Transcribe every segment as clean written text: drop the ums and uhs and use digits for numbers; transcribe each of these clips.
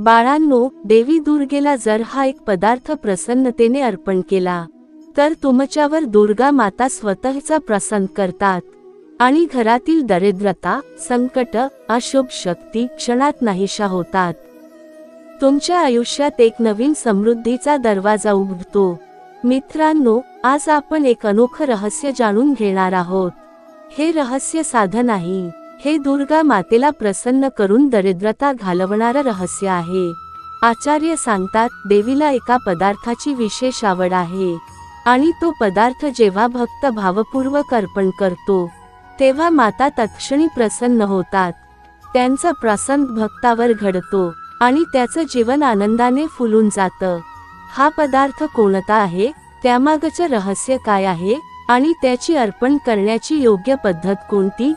बाळांनो, देवी दुर्गेला जर हा एक पदार्थ प्रसन्नतेने अर्पण केला तर तुमच्यावर दुर्गा माता स्वतःचा प्रसन्न करतात आणि घरातील दरिद्रता, संकट, अशुभ शक्ती क्षणात नाहीशा होतात। तुमच्या आयुष्यात एक नवीन समृद्धीचा दरवाजा उघडतो। मित्रांनो, आज आपण एक अनोखं रहस्य जाणून घेणार आहोत। हे रहस्य साधं नाही, हे दुर्गा मातेला प्रसन्न करून दरिद्रता घालवणारं रहस्य आहे। आचार्य सांगतात, देवीला एका पदार्थाची विशेष आवड आहे आणि तो पदार्थ जेव्हा भक्त भावपूर्वक अर्पण करतो तेव्हा माता तत्क्षणी प्रसन्न होतात। त्यांचा प्रसंग भक्तावर घडतो आणि त्याचं जीवन आनंदाने फुलून जातं। हा पदार्थ कोणता आहे, त्यामागचं रहस्य काय आहे आणि त्याची अर्पण करण्याची योग्य पद्धत कोणती,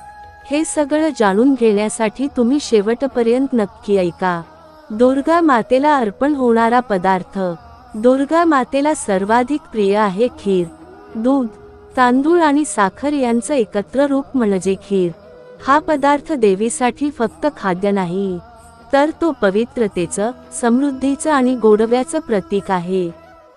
हे सगळं जाणून घेण्यासाठी तुम्ही शेवटपर्यंत नक्की ऐका। दुर्गा मातेला अर्पण होणारा पदार्थ। दुर्गा मातेला सर्वाधिक प्रिय आहे खीर। दूध, तांदूळ आणि साखर यांचं एकत्र रूप म्हणजे खीर। हा पदार्थ देवीसाठी फक्त खाद्य नाही, तर तो पवित्रतेचं, समृद्धीचं आणि गोडव्याचं प्रतीक आहे।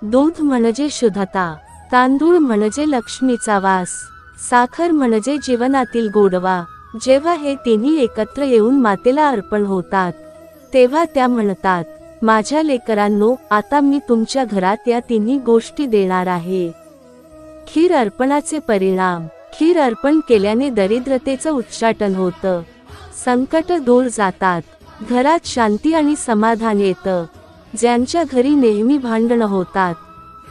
दूध म्हणजे शुद्धता, तांदूळ म्हणजे लक्ष्मीचा वास, साखर म्हणजे जीवनातील गोडवा। जेव्हा हे तिन्ही एकत्र येऊन मातेला अर्पण होतात तेव्हा त्या म्हणतात, माझ्या लेकरांनो, आता मी तुमच्या घरात या तिन्ही गोष्टी देणार आहे। खीर अर्पणाचे परिणाम। खीर अर्पण केल्याने दरिद्रतेचं उच्चाटन होतं, संकट दूर जातात, घरात शांती आणि समाधान येतं। ज्यांच्या घरी नेहमी भांडणं होतात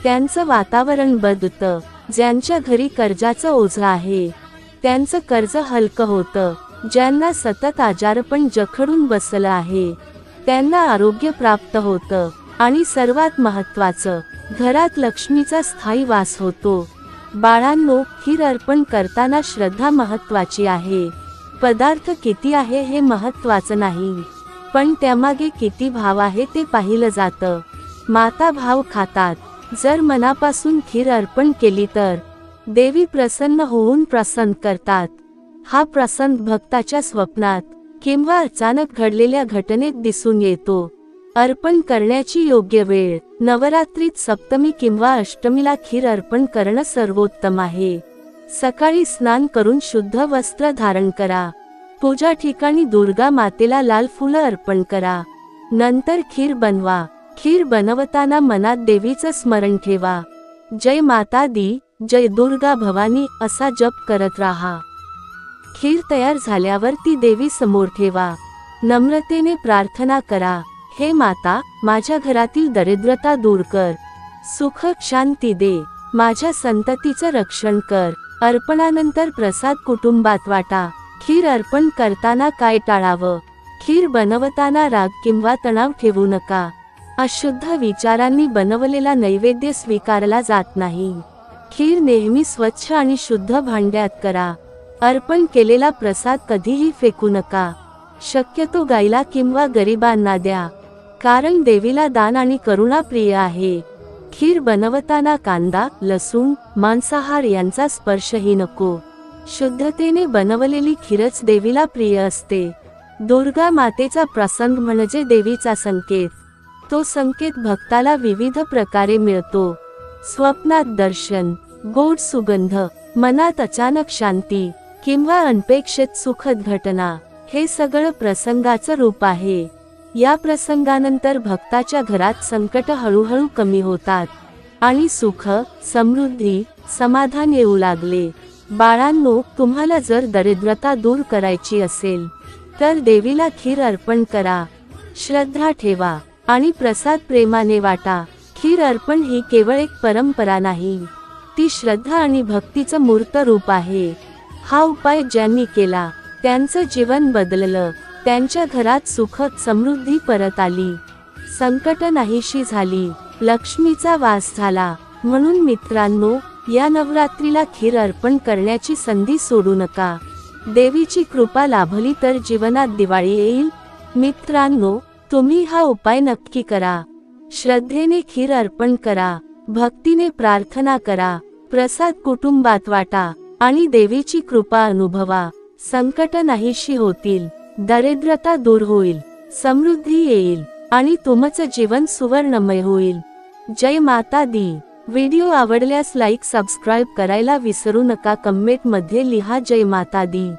त्यांचं वातावरण बदलतं। ज्यांच्या घरी कर्जाचं ओझं आहे त्यांचं कर्ज हलकं होतं। ज्यांना सतत आजारपण जखडून बसलं आहे त्यांना आरोग्य प्राप्त होतं आणि सर्वात महत्त्वाचं, घरात लक्ष्मीचा स्थायी वास होतो। बाळांनो, खीर अर्पण करताना श्रद्धा महत्त्वाची आहे। पदार्थ किती आहे हे महत्त्वाचं नाही, पण त्यामागे किती भाव आहे ते पाहिलं जातं। माता भाव खातात। जर मनापासून खीर अर्पण केली तर देवी प्रसन्न होऊन प्रसन्न करतात। हा प्रसंग भक्ताच्या स्वप्नात किंवा अचानक घडलेल्या घटनेत दिसून येतो। अर्पण करण्याची योग्य वेळ। नवरात्रीत सप्तमी किंवा अष्टमीला खीर अर्पण करणं सर्वोत्तम आहे। सकाळी स्नान करून शुद्ध वस्त्र धारण करा। पूजा ठिकाणी दुर्गा मातेला लाल फुलं अर्पण करा। नंतर खीर बनवा। खीर बनवताना मनात देवीचं स्मरण ठेवा। जय माता दी, जय दुर्गा भवानी असा जप करत राहा। खीर तयार झाल्यावर ती देवी समोर ठेवा। नम्रतेने प्रार्थना करा, हे माता, माझ्या घरातील दरिद्रता दूर कर, सुख शांती दे, माझ्या संततीचं रक्षण कर। अर्पणानंतर प्रसाद कुटुंबात वाटा। खीर अर्पण करताना काय टाळावं? खीर बनवताना राग किंवा तणाव ठेवू नका। अशुद्ध विचारांनी बनवलेला नैवेद्य स्वीकारला जात नाही। खीर नेहमी स्वच्छ आणि शुद्ध भांड्यात करा। अर्पण केलेला प्रसाद कधीही फेकू नका। शक्यतो गायला किंवा गरिबांना द्या, कारण देवीला दान आणि करुणा प्रिय आहे। खीर बनवताना कांदा, लसूण, मांसाहार यांचा स्पर्शही नको। शुद्धतेने बनवलेली खीरच देवीला प्रिय असते। दुर्गा मातेचा प्रसंग म्हणजे देवीचा संकेत। तो संकेत भक्ताला विविध प्रकारे मिळतो। स्वप्नात दर्शन, गोड सुगंध, मनात अचानक शांती किंवा अनपेक्षित सुखद घटना, हे सगळं प्रसंगाचं रूप आहे। या प्रसंगानंतर भक्ताच्या घरात संकट हळूहळू कमी होतात आणि सुख, समृद्धी, समाधान येऊ लागले। बाळांनो, तुम्हाला जर दरिद्रता दूर करायची असेल तर देवीला खीर अर्पण करा, श्रद्धा ठेवा आणि प्रसाद प्रेमाने वाटा। खीर अर्पण ही केवळ एक परंपरा नाही, ती श्रद्धा आणि भक्तीचं मूर्त रूप आहे। हा उपाय ज्यांनी केला त्यांचं जीवन बदललं, त्यांच्या घरात सुख, समृद्धी परत आली, संकट नाहीशी झाली, लक्ष्मीचा वास झाला। म्हणून मित्रांनो, या नवरात्रीला खीर अर्पण करण्याची संधी सोडू नका। देवीची कृपा लाभली तर जीवनात दिवाळी येईल। मित्रांनो, तुम्ही हा उपाय नक्की करा। श्रद्धेने खीर अर्पण करा, भक्तीने प्रार्थना करा, प्रसाद कुटुंबात वाटा आणि देवीची कृपा अनुभवा। संकट नाहीशी होतील, दरिद्रता दूर होईल, समृद्धी येईल आणि तुमचं जीवन सुवर्णमय होईल. जय माता दी. व्हिडिओ आवडल्यास लाईक सबस्क्राईब करायला विसरू नका. कमेंट मध्ये लिहा जय माता दी.